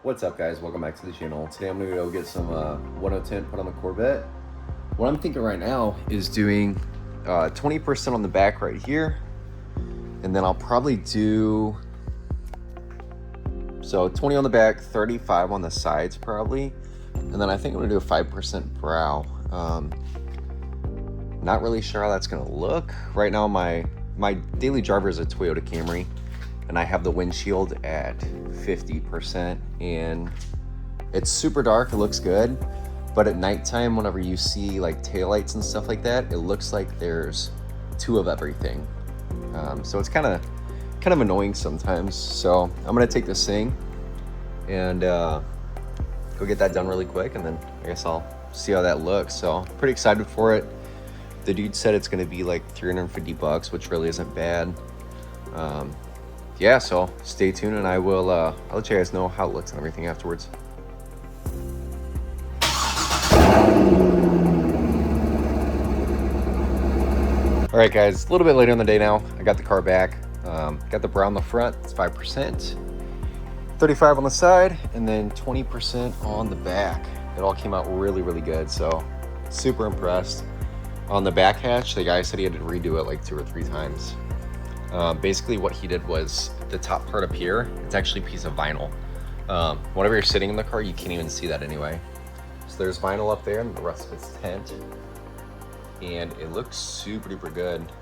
What's up, guys? Welcome back to the channel. Today I'm gonna go get some 1.0 tint put on the Corvette. What I'm thinking right now is doing 20% on the back right here, and then I'll probably do 20 on the back, 35 on the sides probably, and then I think I'm gonna do a 5% brow. Not really sure how that's gonna look. Right now my daily driver is a Toyota Camry, and I have the windshield at 50%, and it's super dark. It looks good, but at nighttime, whenever you see like taillights and stuff like that, it looks like there's two of everything. So it's kind of annoying sometimes. So I'm gonna take this thing and go get that done really quick, and then I guess I'll see how that looks. So pretty excited for it. The dude said it's gonna be like $350, which really isn't bad. Yeah, so stay tuned, and I'll let you guys know how it looks and everything afterwards. All right, guys, a little bit later in the day now. I got the car back. Got the brown on the front, it's 5%, 35 on the side, and then 20% on the back. It all came out really, really good, so super impressed. On the back hatch, the guy said he had to redo it like 2 or 3 times. Basically what he did was the top part up here, it's actually a piece of vinyl. Whenever you're sitting in the car, you can't even see that anyway. So there's vinyl up there, and the rest of it's tint. And it looks super duper good.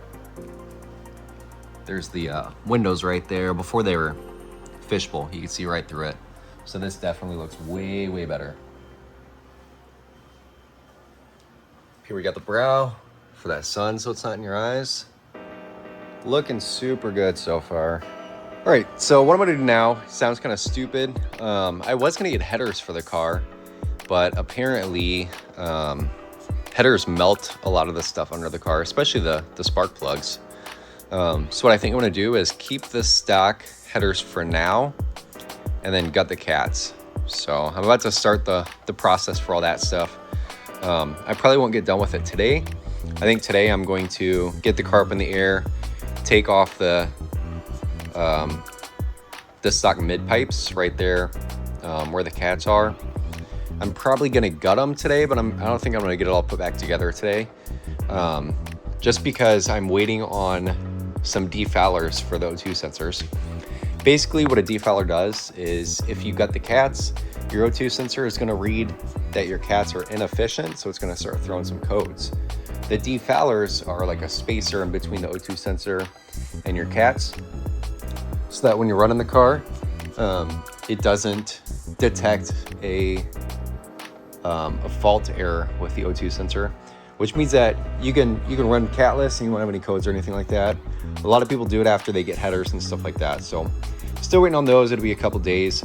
There's the windows right there. Before they were fishbowl, you can see right through it. So this definitely looks way, way better. Here we got the brow for that sun so it's not in your eyes. Looking super good so far. All right, so what I'm gonna do now sounds kind of stupid. I was gonna get headers for the car, but apparently headers melt a lot of the stuff under the car, especially the spark plugs. So what I think I'm gonna do is keep the stock headers for now, and then gut the cats. So I'm about to start the process for all that stuff. I probably won't get done with it today. I think today I'm going to get the car up in the air, take off the stock mid pipes right there where the cats are. I'm probably gonna gut them today, but I don't think I'm gonna get it all put back together today, just because I'm waiting on some defowlers for the O2 sensors. Basically what a defouler does is if you gut the cats, your O2 sensor is gonna read that your cats are inefficient, so it's gonna start throwing some codes. The defowlers are like a spacer in between the O2 sensor and your cats, so that when you're running the car, it doesn't detect a fault error with the O2 sensor, which means that you can run catless and you won't have any codes or anything like that. A lot of people do it after they get headers and stuff like that. So still waiting on those. It'll be a couple days.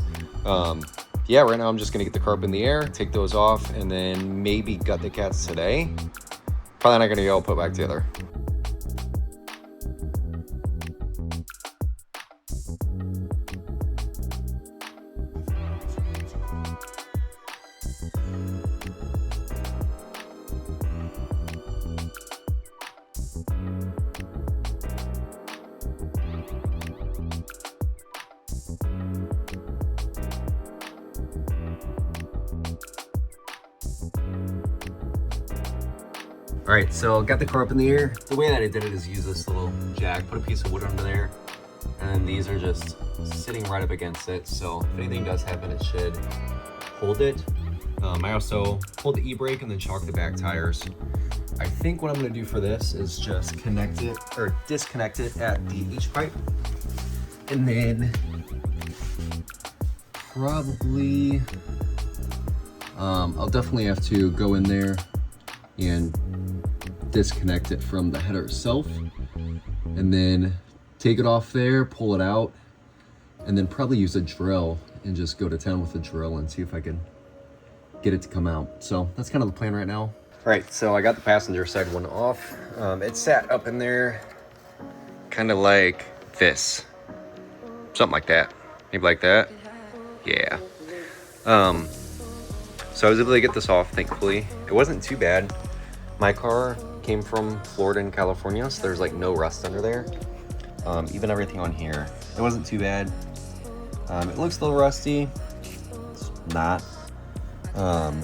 Yeah, right now I'm just gonna get the car up in the air, take those off, and then maybe gut the cats today. Probably not gonna get all put back together. All right, so got the car up in the air. The way that I did it is use this little jack, put a piece of wood under there, and then these are just sitting right up against it. So if anything does happen, it should hold it. I also pulled the e-brake and then chalked the back tires. I think what I'm gonna do for this is just connect it or disconnect it at the H pipe, and then probably I'll definitely have to go in there and disconnect it from the header itself, and then take it off there, pull it out, and then probably use a drill and just go to town with a drill and see if I can get it to come out. So that's kind of the plan right now. All right, so I got the passenger side one off. It sat up in there kind of like this, something like that, maybe like that. Yeah. So I was able to get this off, thankfully. It wasn't too bad. My car came from Florida and California, so there's like no rust under there. Even everything on here, it wasn't too bad. It looks a little rusty, not. And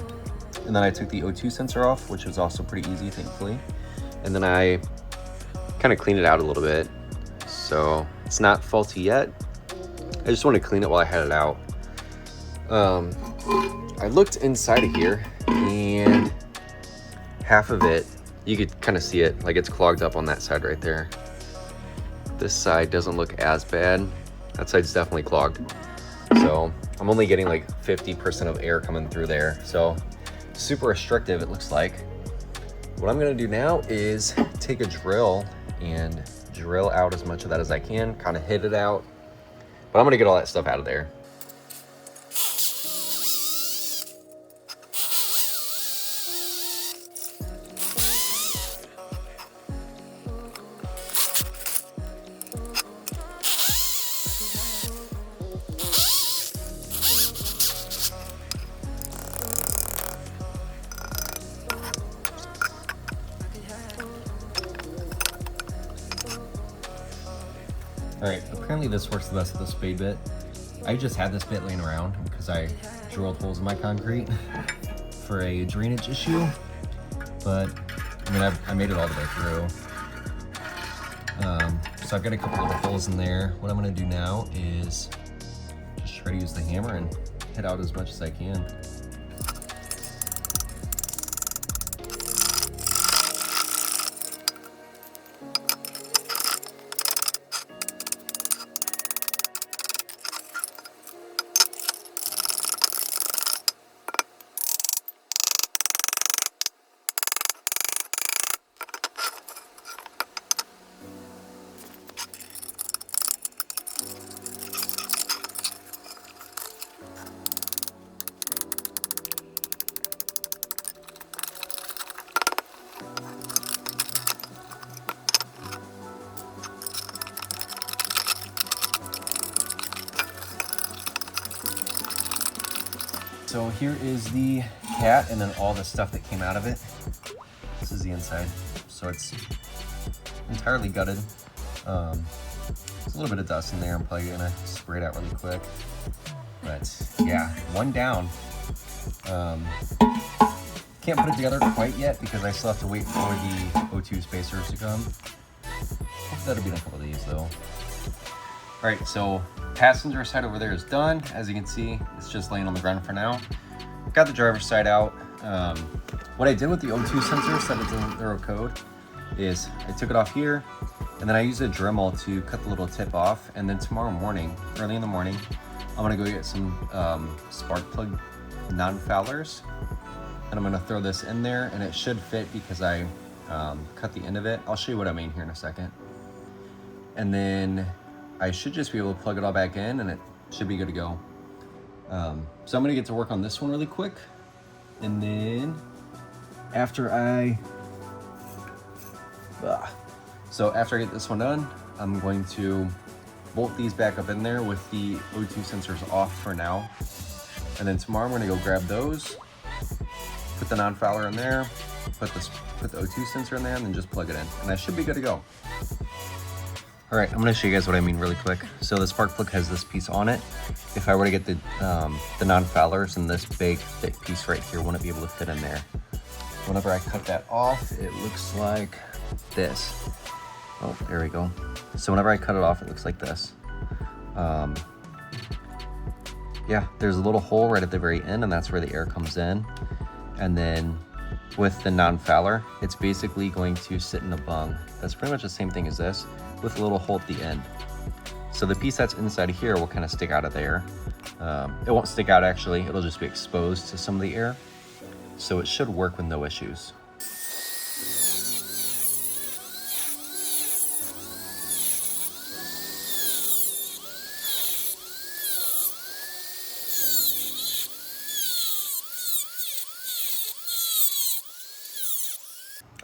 then I took the O2 sensor off, which was also pretty easy, thankfully. And then I kind of cleaned it out a little bit. So it's not faulty yet. I just want to clean it while I had it out. I looked inside of here and half of it, you could kind of see it, like it's clogged up on that side right there. This side doesn't look as bad. That side's definitely clogged. So I'm only getting like 50% of air coming through there. So super restrictive, it looks like. What I'm gonna do now is take a drill and drill out as much of that as I can, kind of hit it out. But I'm gonna get all that stuff out of there. All right, apparently this works the best with the spade bit. I just had this bit laying around because I drilled holes in my concrete for a drainage issue, but I mean, I made it all the way through. So I've got a couple little holes in there. What I'm gonna do now is just try to use the hammer and hit out as much as I can. So here is the cat and then all the stuff that came out of it. This is the inside. So it's entirely gutted. There's a little bit of dust in there. I'm probably gonna spray it out really quick. But yeah, one down. Can't put it together quite yet because I still have to wait for the O2 spacers to come. Hopefully that'll be in a couple of these though. All right, so passenger side over there is done. As you can see, it's just laying on the ground for now. Got the driver's side out. What I did with the O2 sensor, set it to thorough code, is I took it off here, and then I used a Dremel to cut the little tip off. And then tomorrow morning, early in the morning, I'm gonna go get some spark plug non-foulers, and I'm gonna throw this in there, and it should fit because I cut the end of it. I'll show you what I mean here in a second. And then I should just be able to plug it all back in and it should be good to go. So I'm gonna get to work on this one really quick. And then after I get this one done, I'm going to bolt these back up in there with the O2 sensors off for now. And then tomorrow I'm gonna go grab those, put the non-fouler in there, put the O2 sensor in there, and then just plug it in. And I should be good to go. All right, I'm gonna show you guys what I mean really quick. So the spark plug has this piece on it. If I were to get the non-foulers, and this big thick piece right here wouldn't be able to fit in there. Whenever I cut that off, it looks like this. Oh, there we go. So whenever I cut it off, it looks like this. Yeah, there's a little hole right at the very end, and that's where the air comes in. And then with the non-fouler, it's basically going to sit in a bung. That's pretty much the same thing as this, with a little hole at the end. So the piece that's inside of here will kind of stick out of there. It won't stick out actually, it'll just be exposed to some of the air. So it should work with no issues.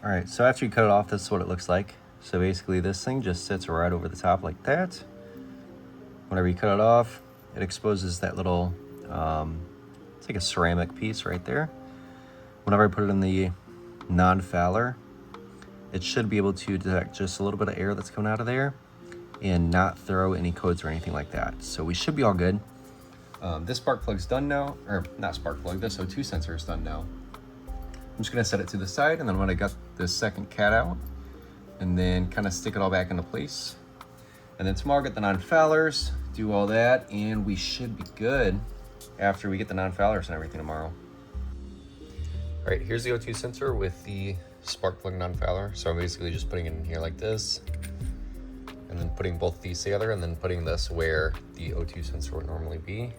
All right, so after you cut it off, this is what it looks like. So basically this thing just sits right over the top like that. Whenever you cut it off, it exposes that little, it's like a ceramic piece right there. Whenever I put it in the non-fouler, it should be able to detect just a little bit of air that's coming out of there and not throw any codes or anything like that. So we should be all good. This spark plug's done now, or not spark plug, this O2 sensor is done now. I'm just gonna set it to the side, and then when I got this second cat out, and then kind of stick it all back into place. And then tomorrow get the non-foulers, do all that, and we should be good after we get the non-foulers and everything tomorrow. All right, here's the O2 sensor with the spark plug non-fouler. So I'm basically just putting it in here like this, and then putting both these together, and then putting this where the O2 sensor would normally be.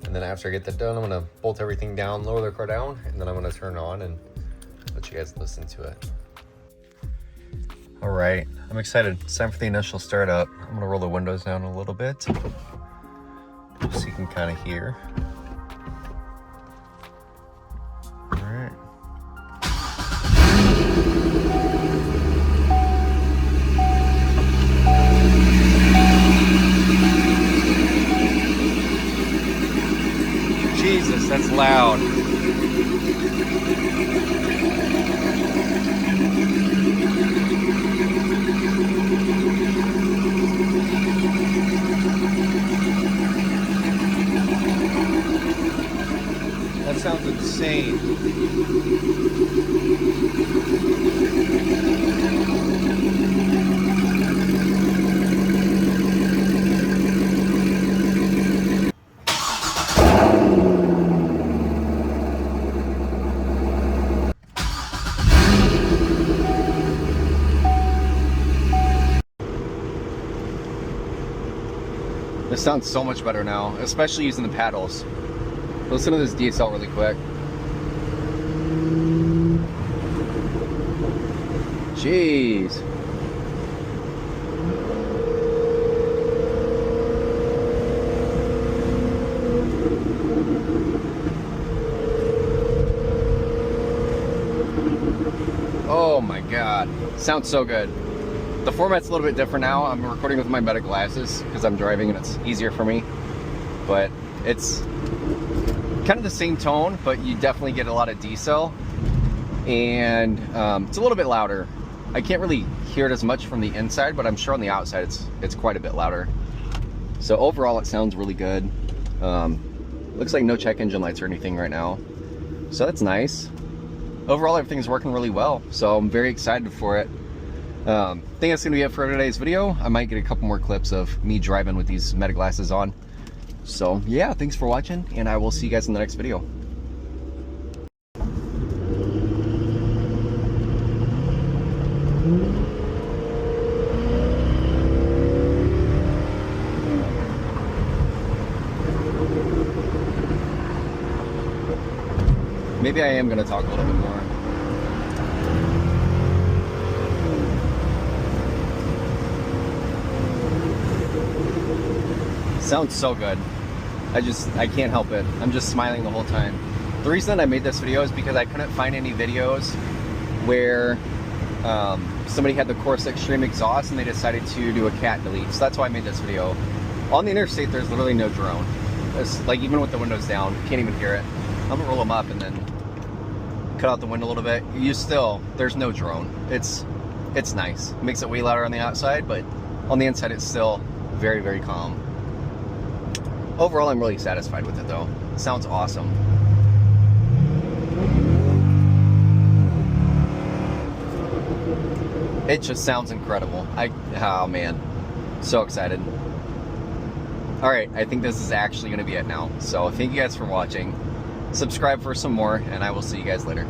And then after I get that done, I'm gonna bolt everything down, lower the car down, and then I'm gonna turn it on and let you guys listen to it. All right, I'm excited. It's time for the initial startup. I'm gonna roll the windows down a little bit so you can kind of hear. All right. Jesus, that's loud. That sounds insane. This sounds so much better now, especially using the paddles. Listen to this decel really quick. Jeez. Oh my God, sounds so good. The format's a little bit different now. I'm recording with my Meta glasses because I'm driving and it's easier for me. But it's kind of the same tone, but you definitely get a lot of decel. And it's a little bit louder. I can't really hear it as much from the inside, but I'm sure on the outside it's quite a bit louder. So overall it sounds really good. Looks like no check engine lights or anything right now. So that's nice. Overall everything's working really well. So I'm very excited for it. I think that's gonna be it for today's video. I might get a couple more clips of me driving with these Meta glasses on. So yeah, thanks for watching, and I will see you guys in the next video. Maybe I am gonna talk a little bit more. Sounds so good. I can't help it. I'm just smiling the whole time. The reason that I made this video is because I couldn't find any videos where somebody had the Corsa Xtreme exhaust and they decided to do a cat delete. So that's why I made this video. On the interstate, there's literally no drone. It's like, even with the windows down, you can't even hear it. I'm gonna roll them up and then cut out the window a little bit. There's no drone. It's nice. It makes it way louder on the outside, but on the inside, it's still very, very calm. Overall, I'm really satisfied with it though. It sounds awesome. It just sounds incredible. Oh man, so excited. All right, I think this is actually gonna be it now. So thank you guys for watching. Subscribe for some more, and I will see you guys later.